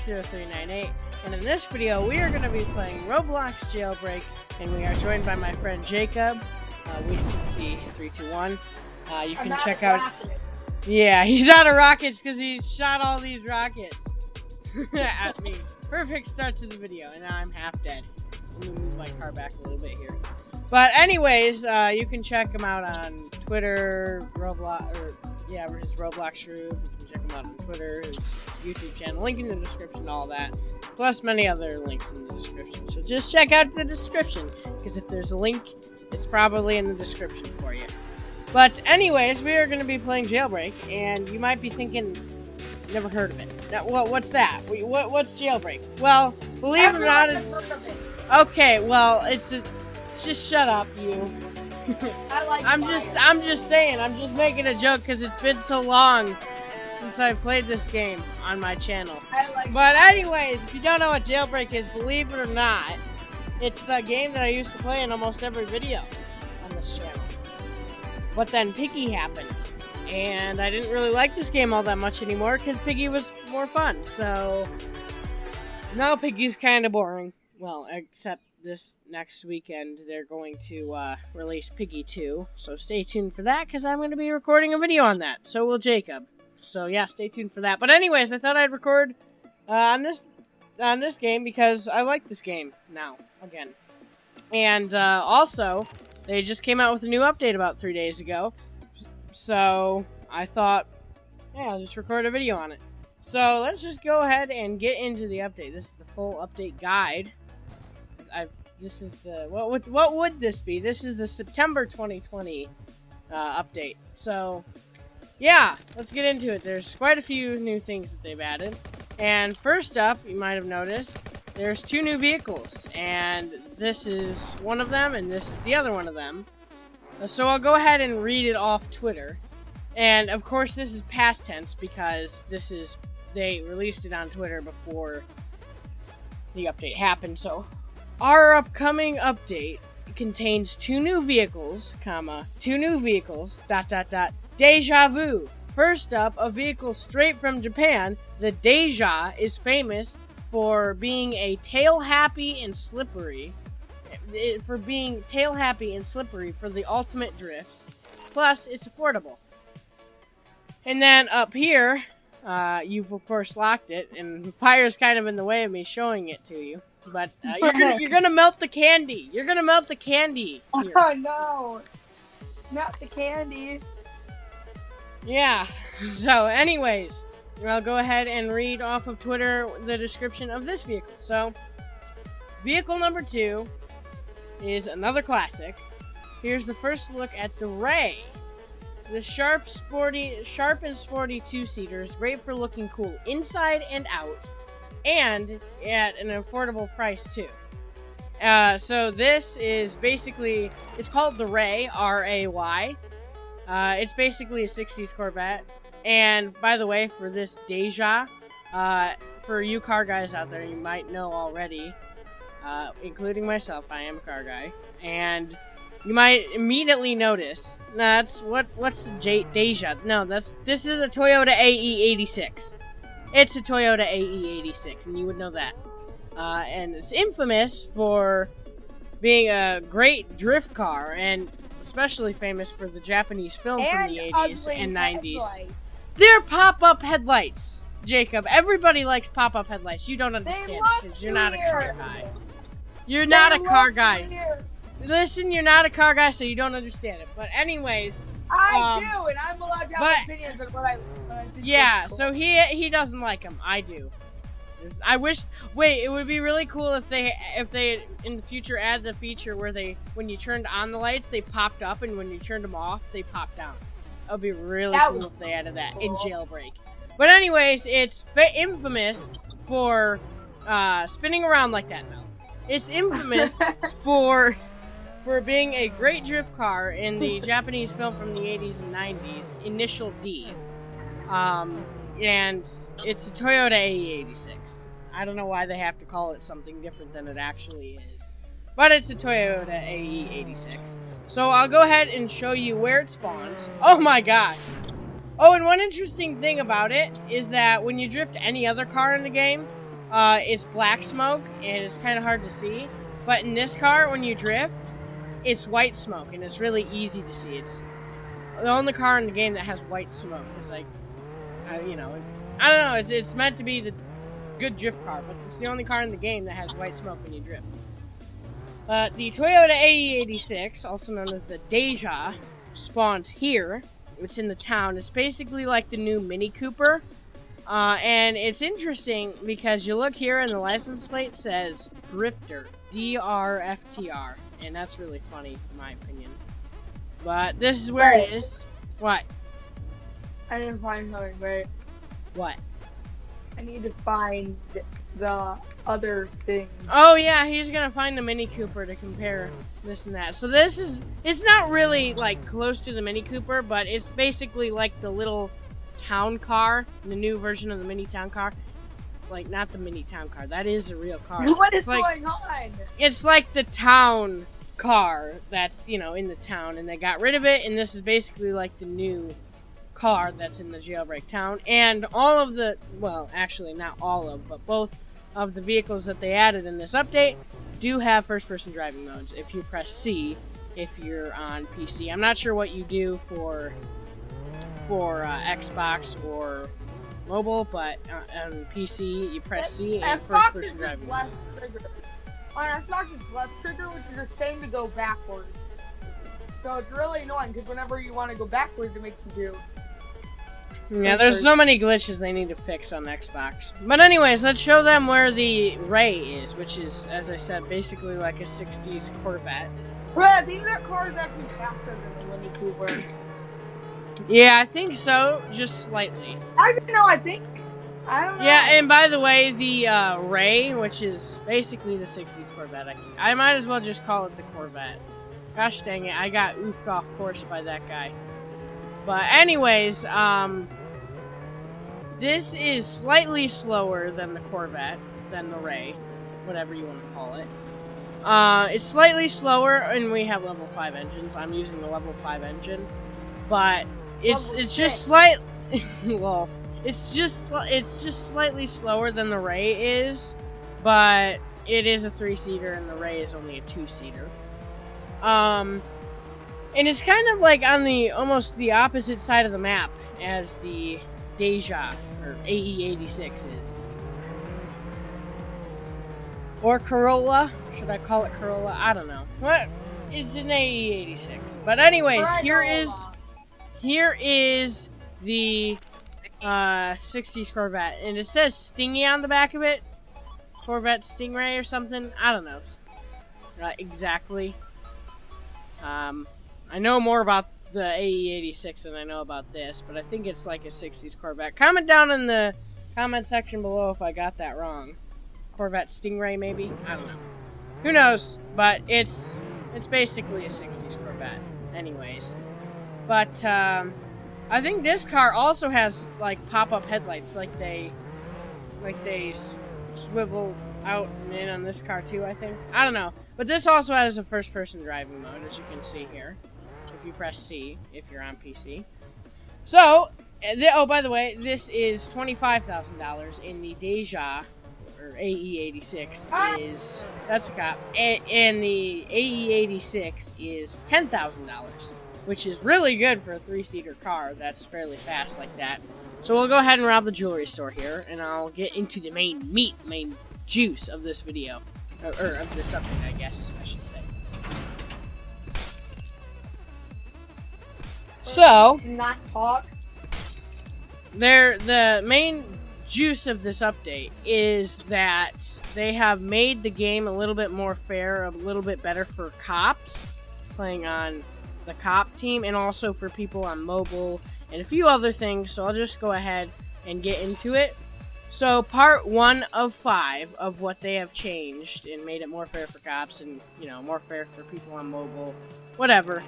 60398, and in this video we are going to be playing Roblox Jailbreak, and we are joined by my friend Jacob. We see 321. You can check out. Yeah, he's out of rockets because he shot all these rockets at me. Perfect start to the video, and now I'm half dead. Let me move my car back a little bit here. But anyways, you can check him out on Twitter, Roblox, versus Roblox group. You can check him out on Twitter, his YouTube channel, link in the description, all that. Plus many other links in the description. So just check out the description, because if there's a link, it's probably in the description for you. But anyways, we are going to be playing Jailbreak, and you might be thinking, never heard of it. Now, what's that? What's Jailbreak? Well, believe it or not, it's... Okay, well, it's a... Just shut up, you. I'm just saying, I'm just making a joke because it's been so long since I've played this game on my channel. But anyways, if you don't know what Jailbreak is, believe it or not, it's a game that I used to play in almost every video on this channel. But then Piggy happened, and I didn't really like this game all that much anymore because Piggy was more fun. So now Piggy's kind of boring. Well, except this next weekend they're going to release Piggy 2, so stay tuned for that because I'm going to be recording a video on that. So will Jacob. So yeah, stay tuned for that. But anyways, I thought I'd record on this game because I like this game now again. And also, they just came out with a new update about 3 days ago, so I thought, yeah, I'll just record a video on it. So let's just go ahead and get into the update. This is the full update guide. This is the what would this be? This is the September 2020 update. So yeah, let's get into it. There's quite a few new things that they've added. And first up, you might have noticed there's 2 new vehicles, and this is one of them, and this is the other one of them. So I'll go ahead and read it off Twitter. And of course, this is past tense because they released it on Twitter before the update happened. So our upcoming update contains 2 new vehicles, deja vu. First up, a vehicle straight from Japan. The Deja is famous for being tail happy and slippery for the ultimate drifts. Plus, it's affordable. And then up here, you've of course locked it, and Fire's kind of in the way of me showing it to you. But you're gonna melt the candy. You're gonna melt the candy. Here. Oh no! Not the candy. Yeah. So, anyways, I'll go ahead and read off of Twitter the description of this vehicle. So, vehicle number 2 is another classic. Here's the first look at the Ray. The sharp and sporty 2-seater is great for looking cool inside and out, and at an affordable price too. So this is basically, it's called the Ray, R-A-Y. It's basically a 60s Corvette. And by the way, for this Deja, for you car guys out there, you might know already, including myself, I am a car guy, and you might immediately notice what's the Deja? No, this is a Toyota AE86. It's a Toyota AE86, and you would know that. And it's infamous for being a great drift car, and especially famous for the Japanese film from the 80s and 90s. Headlights. They're pop-up headlights, Jacob. Everybody likes pop-up headlights. You don't understand it because you're not a car guy. You're not a car guy. Listen, you're not a car guy, so you don't understand it. But anyways, I do, and I'm allowed to have opinions on what I think. Yeah, so he doesn't like them. I do. I wish. Wait, it would be really cool if they in the future add the feature where when you turned on the lights they popped up, and when you turned them off they popped down. That would be really cool if they added that in Jailbreak. But anyways, it's infamous for spinning around like that now. It's infamous for being a great drift car in the Japanese film from the 80s and 90s, Initial D. And it's a Toyota AE86. I don't know why they have to call it something different than it actually is. But it's a Toyota AE86. So I'll go ahead and show you where it spawns. Oh my god! Oh, and one interesting thing about it is that when you drift any other car in the game, it's black smoke, and it's kind of hard to see. But in this car, when you drift, it's white smoke, and it's really easy to see. It's the only car in the game that has white smoke. It's like, you know, I don't know. It's meant to be the good drift car, but it's the only car in the game that has white smoke when you drift. The Toyota AE86, also known as the Deja, spawns here. It's in the town. It's basically like the new Mini Cooper. And it's interesting because you look here and the license plate says Drifter, DRFTR, and that's really funny in my opinion. But this is where it is. What? I didn't find something, but what? I need to find the other thing. Oh yeah, he's gonna find the Mini Cooper to compare this and that. So this is, it's not really like close to the Mini Cooper, but it's basically like the little town car, the new version of the mini town car. Like, not the mini town car, that is a real car. What is like, going on? It's like the town car that's, you know, in the town, and they got rid of it, and this is basically like the new car that's in the Jailbreak town. And all of the, well, actually not all of, but both of the vehicles that they added in this update do have first-person driving modes if you press C if you're on PC. I'm not sure what you do for Xbox or mobile, but on PC you press C and first-person driving mode. On Xbox it's left trigger, which is the same to go backwards. So it's really annoying because whenever you want to go backwards, it makes you do. Yeah, there's so many glitches they need to fix on Xbox. But anyways, let's show them where the Ray is, which is, as I said, basically like a 60s Corvette. Bro, I think that car is actually faster than the Mini Cooper. Yeah, I think so, just slightly. I don't know, I think. I don't know. Yeah, and by the way, the Ray, which is basically the 60s Corvette, I might as well just call it the Corvette. Gosh dang it, I got oofed off course by that guy. But anyways, this is slightly slower than the Corvette, than the Ray, whatever you want to call it. It's slightly slower, and we have level 5 engines. I'm using the level 5 engine, but it's just slight. Well, it's just slightly slower than the Ray is, but it is a 3-seater, and the Ray is only a 2-seater. And it's kind of like on the almost the opposite side of the map as the Deja, or AE86 is. Or Corolla. Should I call it Corolla? I don't know. What? It's an AE86. But anyways, here is the 60s Corvette. And it says Stingy on the back of it. Corvette Stingray or something. I don't know. Exactly. I know more about the AE86 than I know about this, but I think it's like a 60s Corvette. Comment down in the comment section below if I got that wrong. Corvette Stingray, maybe? I don't know. Who knows? But it's basically a 60s Corvette. Anyways. But, I think this car also has, like, pop-up headlights, like they swivel out and in on this car too, I think. I don't know. But this also has a first-person driving mode, as you can see here. If you press C, if you're on PC. So, oh, by the way, this is $25,000, and the Deja, or AE86, is, that's a cop, and the AE86 is $10,000, which is really good for a 3-seater car that's fairly fast like that. So we'll go ahead and rob the jewelry store here, and I'll get into the main juice of this video. Or of this update, I guess I should say. So, not talk. The main juice of this update is that they have made the game a little bit more fair, a little bit better for cops playing on the cop team, and also for people on mobile, and a few other things. So I'll just go ahead and get into it. So part 1 of 5 of what they have changed and made it more fair for cops and, you know, more fair for people on mobile, whatever,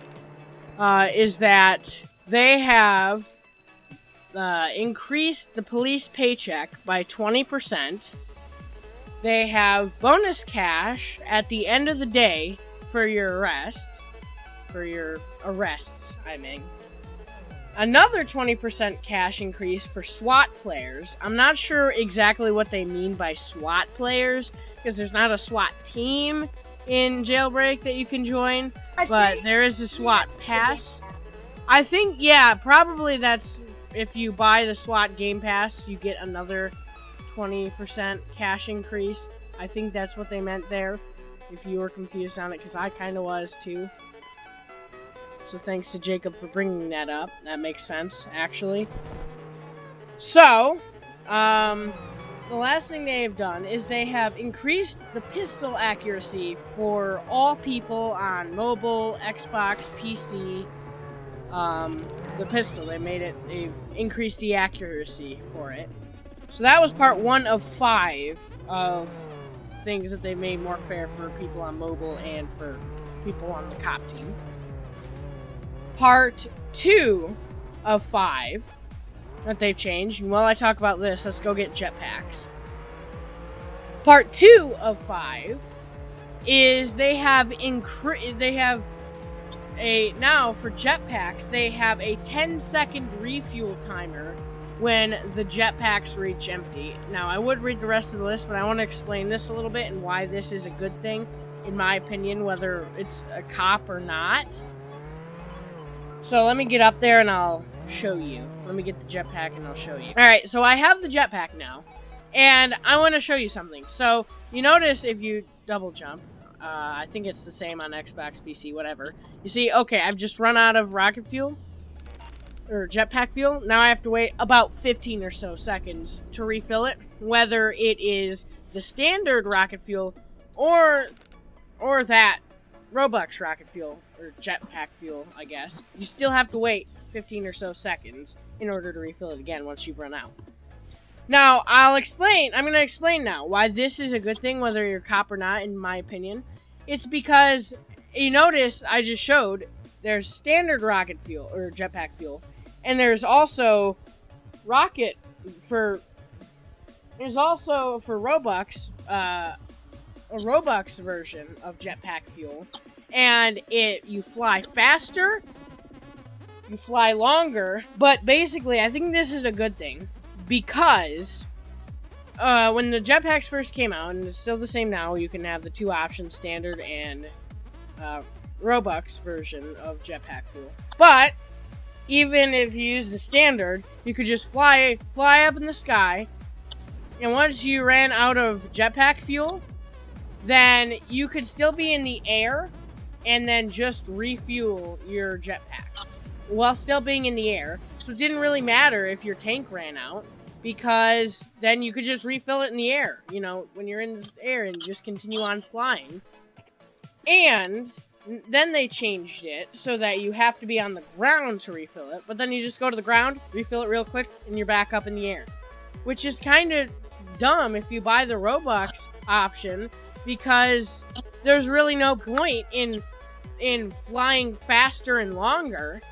is that they have increased the police paycheck by 20%. They have bonus cash at the end of the day for your arrests, I mean. another 20% cash increase for SWAT players. I'm not sure exactly what they mean by SWAT players, because there's not a SWAT team in Jailbreak that you can join, but there is a SWAT pass. I think, yeah, probably that's if you buy the SWAT Game Pass, you get another 20% cash increase. I think that's what they meant there, if you were confused on it, because I kind of was too. So thanks to Jacob for bringing that up. That makes sense, actually. So, the last thing they have done is they have increased the pistol accuracy for all people on mobile, Xbox, PC. The pistol, they've increased the accuracy for it. So that was part 1 of 5 of things that they made more fair for people on mobile and for people on the cop team. Part 2 of 5 that they've changed, and while I talk about this, let's go get jetpacks. Part 2 of 5 is now for jetpacks, they have a 10-second refuel timer when the jetpacks reach empty. Now, I would read the rest of the list, but I want to explain this a little bit and why this is a good thing, in my opinion, whether it's a cop or not. So let me get up there and I'll show you. Let me get the jetpack and I'll show you. Alright, so I have the jetpack now, and I want to show you something. So, you notice if you double jump, I think it's the same on Xbox, PC, whatever. You see, okay, I've just run out of rocket fuel, or jetpack fuel. Now I have to wait about 15 or so seconds to refill it, whether it is the standard rocket fuel or that Roblox rocket fuel, or jetpack fuel, I guess. You still have to wait 15 or so seconds in order to refill it again once you've run out. Now, I'm going to explain now why this is a good thing, whether you're a cop or not, in my opinion. It's because, you notice, I just showed, there's standard rocket fuel, or jetpack fuel, and there's also for Robux, a Robux version of jetpack fuel, and you fly faster, you fly longer, but basically, I think this is a good thing, because when the jetpacks first came out, and it's still the same now, you can have the 2 options, standard and Robux version of jetpack fuel. But even if you use the standard, you could just fly up in the sky, and once you ran out of jetpack fuel, then you could still be in the air and then just refuel your jetpack while still being in the air. So it didn't really matter if your tank ran out, because then you could just refill it in the air, you know, when you're in the air, and just continue on flying. And then they changed it so that you have to be on the ground to refill it, but then you just go to the ground, refill it real quick, and you're back up in the air. Which is kind of dumb if you buy the Robux option, because there's really no point in flying faster and longer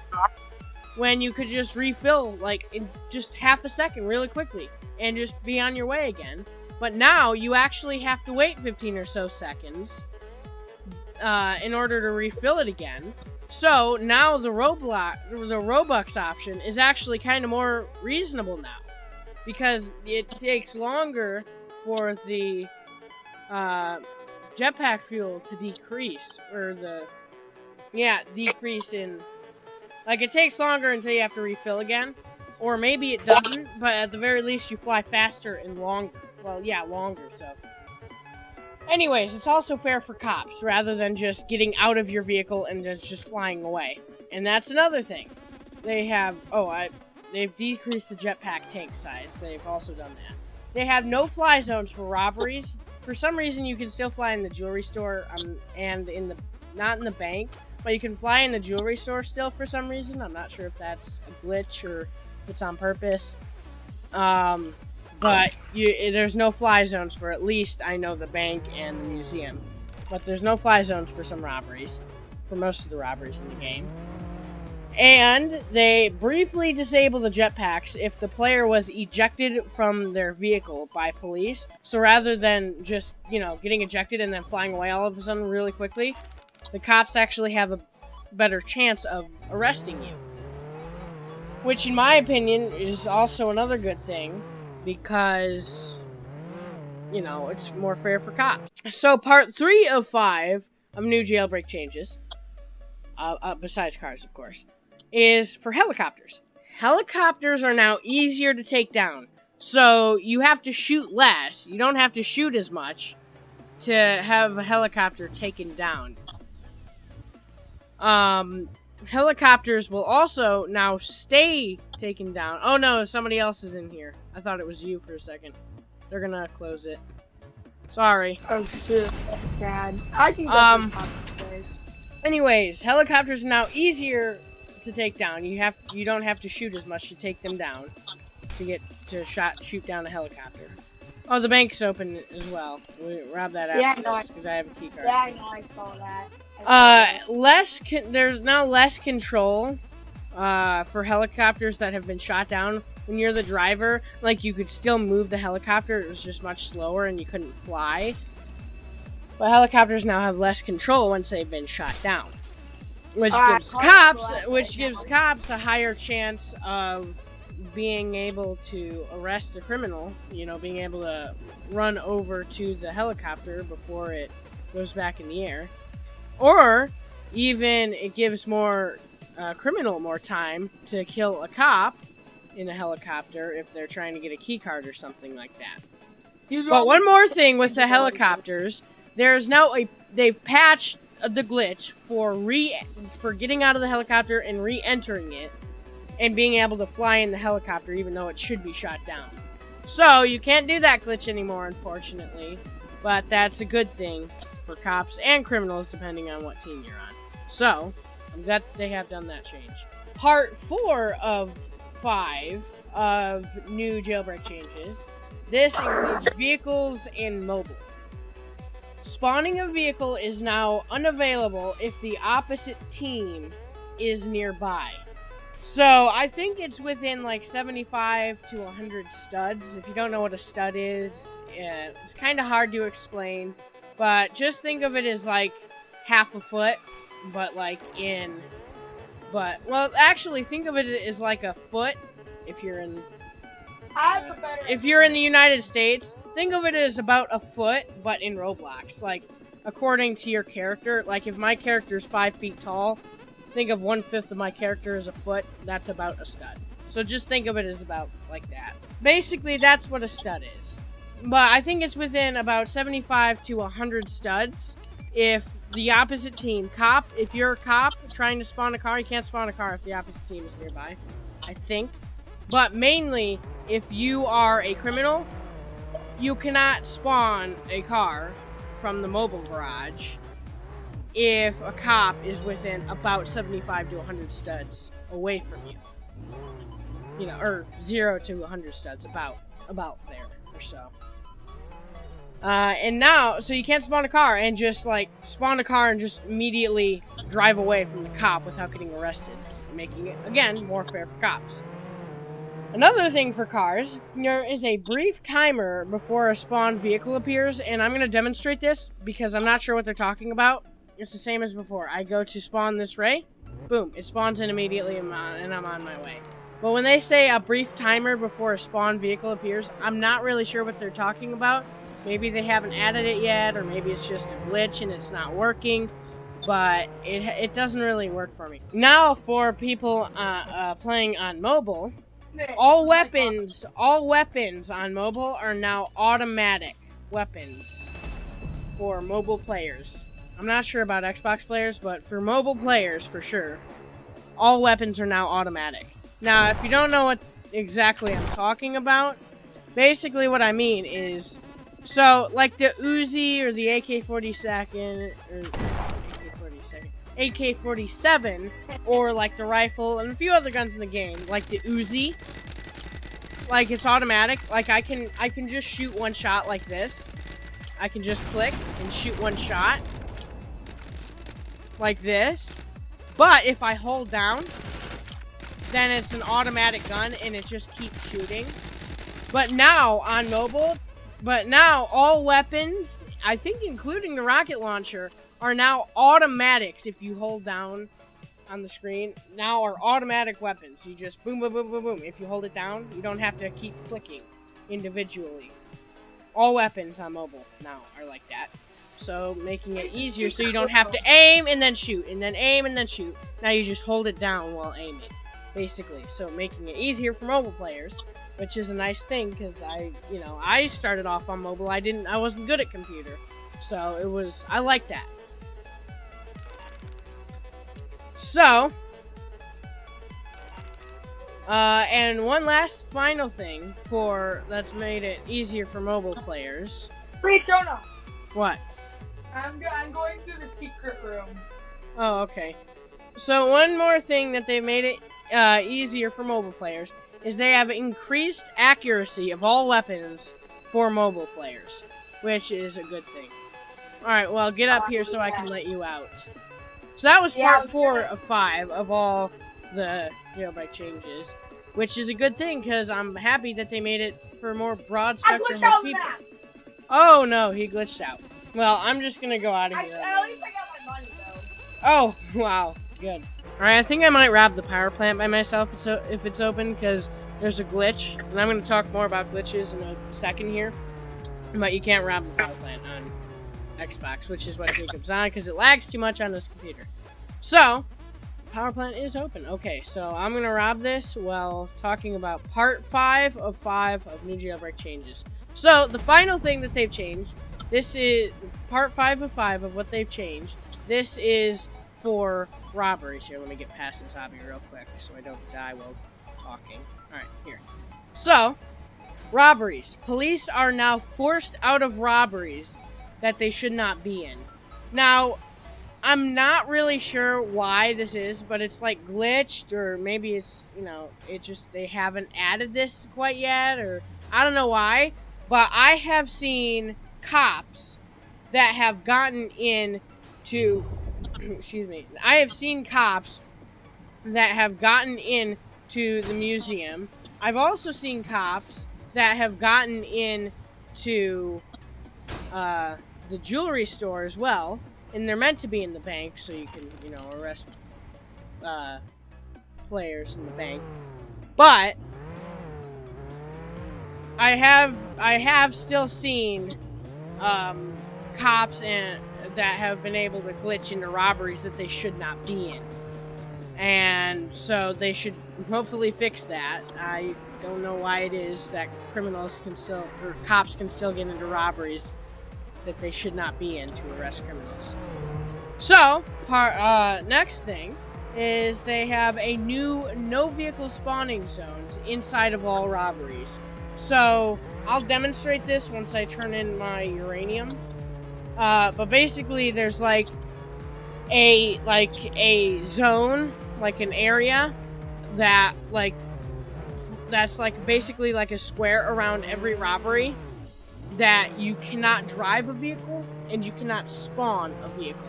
when you could just refill, like, in just half a second really quickly and just be on your way again. But now you actually have to wait 15 or so seconds in order to refill it again. So now the Robux option is actually kind of more reasonable now, because it takes longer for the jetpack fuel to decrease, or decrease in, like, it takes longer until you have to refill again, or maybe it doesn't, but at the very least you fly faster and longer. Well, yeah, longer, so. Anyways, it's also fair for cops, rather than just getting out of your vehicle and just flying away. And that's another thing. They've decreased the jetpack tank size. They've also done that. They have no fly zones for robberies. For some reason, you can still fly in the jewelry store, and not in the bank, but you can fly in the jewelry store still for some reason. I'm not sure if that's a glitch or if it's on purpose. But there's no fly zones for, at least I know, the bank and the museum. But there's no fly zones for some robberies, for most of the robberies in the game. And they briefly disable the jetpacks if the player was ejected from their vehicle by police. So rather than just, getting ejected and then flying away all of a sudden really quickly, the cops actually have a better chance of arresting you. which in my opinion is also another good thing because, you know, it's more fair for cops. So part 3 of 5 of new jailbreak changes, besides cars of course, is for helicopters. Helicopters are now easier to take down. So you have to shoot less. You don't have to shoot as much to have a helicopter taken down. Helicopters will also now stay taken down. Oh no, somebody else is in here. I thought it was you for a second. They're gonna close it. Sorry. Oh shit, that's sad. I can go anyways, helicopters are now easier to take down. You don't have to shoot as much to take them down. To get to shoot down a helicopter. Oh, the bank's open as well. We rob that out because I have a key card. Yeah, I know. I saw that. There's now less control for helicopters that have been shot down. When you're the driver, like, you could still move the helicopter. It was just much slower and you couldn't fly. But helicopters now have less control once they've been shot down, which gives cops a higher chance of being able to arrest a criminal, you know, being able to run over to the helicopter before it goes back in the air. Or even it gives more criminal more time to kill a cop in a helicopter if they're trying to get a key card or something like that. But one more thing with the helicopters, there's now they've patched the glitch for getting out of the helicopter and re-entering it and being able to fly in the helicopter even though it should be shot down. So you can't do that glitch anymore, unfortunately, but that's a good thing for cops and criminals depending on what team you're on. So I'm glad they have done that change. Part 4 of 5 of new jailbreak changes. This includes vehicles and mobile. Spawning a vehicle is now unavailable if the opposite team is nearby. So I think it's within like 75 to 100 studs. If you don't know what a stud is, it's kind of hard to explain. But just think of it as like half a foot, but like well, actually think of it as like a foot if you're in the United States. Think of it as about a foot, but in Roblox. Like, according to your character, like if my character is 5 feet tall, think of 1/5 of my character as a foot. That's about a stud. So just think of it as about like that. Basically, that's what a stud is. But I think it's within about 75 to 100 studs. If the opposite team, if you're a cop trying to spawn a car, you can't spawn a car if the opposite team is nearby, I think. But mainly, if you are a criminal, you cannot spawn a car from the mobile garage if a cop is within about 75 to 100 studs away from you. You know, or 0 to 100 studs, about there or so. And now, so you can't spawn a car and just like spawn a car and just immediately drive away from the cop without getting arrested, making it, again, more fair for cops. Another thing for cars, there is a brief timer before a spawned vehicle appears, and I'm going to demonstrate this because I'm not sure what they're talking about. It's the same as before. I go to spawn this ray, boom, it spawns in immediately and I'm on my way. But when they say a brief timer before a spawned vehicle appears, I'm not really sure what they're talking about. Maybe they haven't added it yet, or maybe it's just a glitch and it's not working, but it doesn't really work for me. Now for people playing on mobile, all weapons on mobile are now automatic weapons for mobile players. I'm not sure about Xbox players, but for mobile players, for sure, all weapons are now automatic. Now, if you don't know what exactly I'm talking about, basically what I mean is, so, like the Uzi or the AK-47, AK-47, or like the rifle and a few other guns in the game, like the Uzi, like it's automatic. Like I can just shoot one shot like this. I can just click and shoot one shot like this. But if I hold down, then it's an automatic gun and it just keeps shooting. But now on mobile, all weapons, I think including the rocket launcher, are now automatics if you hold down on the screen now are automatic weapons. You just boom, boom, boom, boom, boom. If you hold it down, you don't have to keep clicking individually. All weapons on mobile now are like that. So making it easier so you don't have to aim and then shoot, and then aim and then shoot. Now you just hold it down while aiming, basically. So making it easier for mobile players, which is a nice thing because I started off on mobile. I wasn't good at computer. So I like that. So, and one last final thing that's made it easier for mobile players. Wait, Jonah. What? I'm going through the secret room. Oh, okay. So one more thing that they made it easier for mobile players is they have increased accuracy of all weapons for mobile players, which is a good thing. Alright, well, get up here so I can let you out. So that was part 4 of 5 of all the jailbreak changes, which is a good thing because I'm happy that they made it for more broad spectrum of people. Oh no, he glitched out. Well, I'm just gonna go out of here. At least I got my money though. Oh, wow, good. Alright, I think I might rob the power plant by myself if it's open because there's a glitch, and I'm gonna talk more about glitches in a second here. But you can't rob the power plant on Xbox, which is what Jacob's on, because it lags too much on this computer. So, power plant is open. Okay, so I'm gonna rob this while talking about part 5 of new jailbreak changes. So, the final thing that they've changed, this is part 5 of 5 of what they've changed. This is for robberies. Here, let me get past this hobby real quick so I don't die while talking. Alright, here. So, robberies. Police are now forced out of robberies that they should not be in. Now, I'm not really sure why this is, but it's like glitched, or maybe it's, they haven't added this quite yet, or I don't know why, but I have seen cops that have gotten into, I have seen cops that have gotten into the museum. I've also seen cops that have gotten into, the jewelry store as well, and they're meant to be in the bank so you can, arrest players in the bank. But I have still seen cops that have been able to glitch into robberies that they should not be in, and so they should hopefully fix that. I don't know why it is that cops can still get into robberies that they should not be in to arrest criminals. So, next thing is they have a new no vehicle spawning zones inside of all robberies. So, I'll demonstrate this once I turn in my uranium. But basically there's like a zone, like an area that's basically like a square around every robbery, that you cannot drive a vehicle and you cannot spawn a vehicle.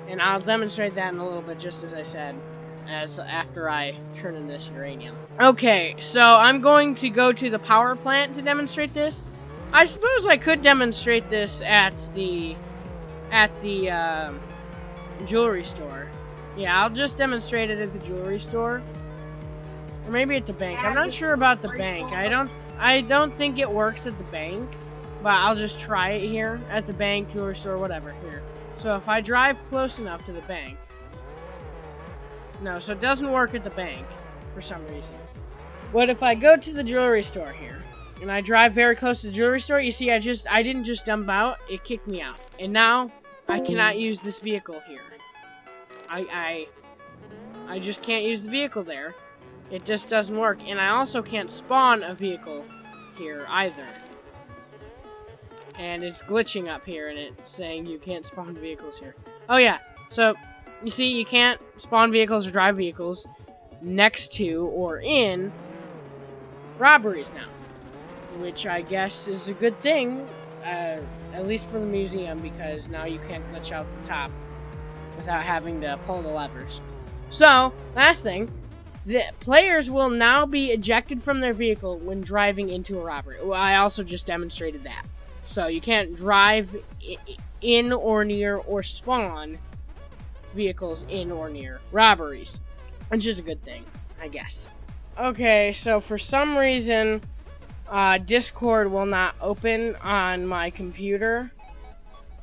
And I'll demonstrate that in a little bit, just as I said, after I turn in this uranium. Okay, so I'm going to go to the power plant to demonstrate this. I suppose I could demonstrate this at the jewelry store. Yeah, I'll just demonstrate it at the jewelry store. Or maybe at the bank. I'm not sure about the bank. I don't think it works at the bank, but I'll just try it here at the bank, jewelry store, whatever. Here. So if I drive close enough to the bank, no, so it doesn't work at the bank for some reason. But if I go to the jewelry store here, and I drive very close to the jewelry store, you see I didn't just dump out, it kicked me out. And now I cannot use this vehicle here. I just can't use the vehicle there. It just doesn't work. And I also can't spawn a vehicle here either. And it's glitching up here, and it's saying you can't spawn vehicles here. Oh yeah, so you see you can't spawn vehicles or drive vehicles next to or in robberies now, which I guess is a good thing, at least for the museum, because now you can't glitch out the top without having to pull the levers. So, last thing, the players will now be ejected from their vehicle when driving into a robbery. Well, I also just demonstrated that. So you can't drive in or near or spawn vehicles in or near robberies, which is a good thing, I guess. Okay, so for some reason, Discord will not open on my computer.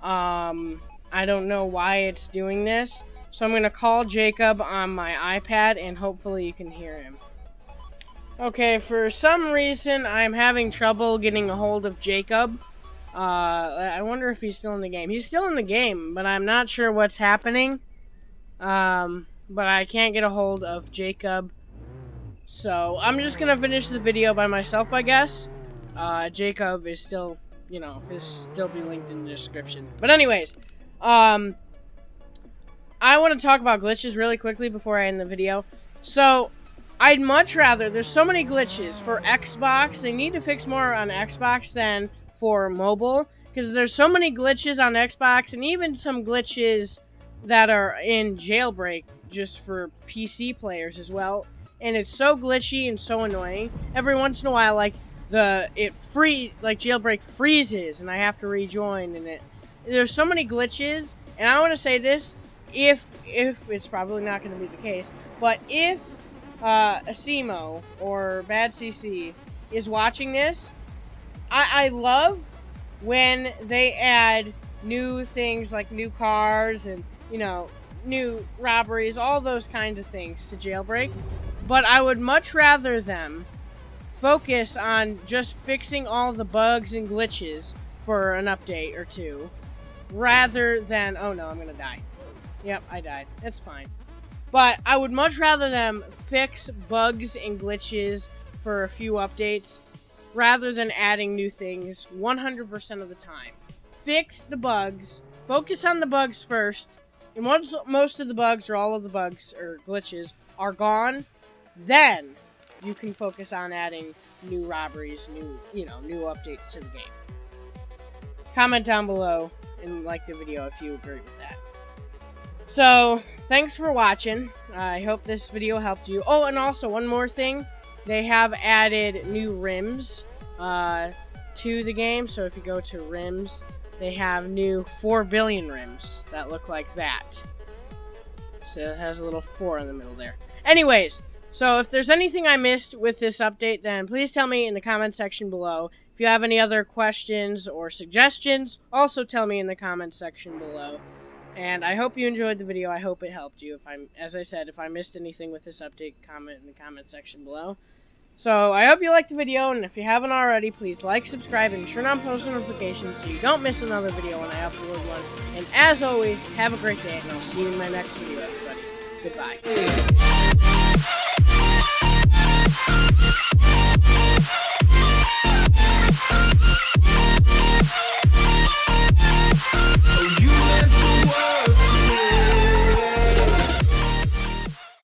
I don't know why it's doing this. So I'm going to call Jacob on my iPad, and hopefully you can hear him. Okay, for some reason, I'm having trouble getting a hold of Jacob. I wonder if he's still in the game. He's still in the game, but I'm not sure what's happening. But I can't get a hold of Jacob. So I'm just going to finish the video by myself, I guess. Jacob is still, he'll still be linked in the description. But anyways, I want to talk about glitches really quickly before I end the video. So, I'd much rather, there's so many glitches for Xbox, they need to fix more on Xbox than for mobile, because there's so many glitches on Xbox, and even some glitches that are in Jailbreak, just for PC players as well, and it's so glitchy and so annoying. Every once in a while, like, Jailbreak freezes, and I have to rejoin, and there's so many glitches, and I want to say this, if it's probably not going to be the case, but if Asimo or Bad CC is watching this, I love when they add new things like new cars and, new robberies, all those kinds of things to Jailbreak, but I would much rather them focus on just fixing all the bugs and glitches for an update or two, rather than, oh no, I'm going to die. Yep, I died. It's fine. But I would much rather them fix bugs and glitches for a few updates rather than adding new things 100% of the time. Fix the bugs. Focus on the bugs first. And once most of the bugs or all of the bugs or glitches are gone, then you can focus on adding new robberies, new updates to the game. Comment down below and like the video if you agree with that. So, thanks for watching. I hope this video helped you. Oh, and also, one more thing. They have added new rims to the game. So, if you go to rims, they have new 4 billion rims that look like that. So, it has a little 4 in the middle there. Anyways, so if there's anything I missed with this update, then please tell me in the comment section below. If you have any other questions or suggestions, also tell me in the comment section below. And I hope you enjoyed the video. I hope it helped you. As I said, if I missed anything with this update, comment in the comment section below. So I hope you liked the video, and if you haven't already, please like, subscribe, and turn on post notifications so you don't miss another video when I upload one. And as always, have a great day, and I'll see you in my next video, everybody. Goodbye.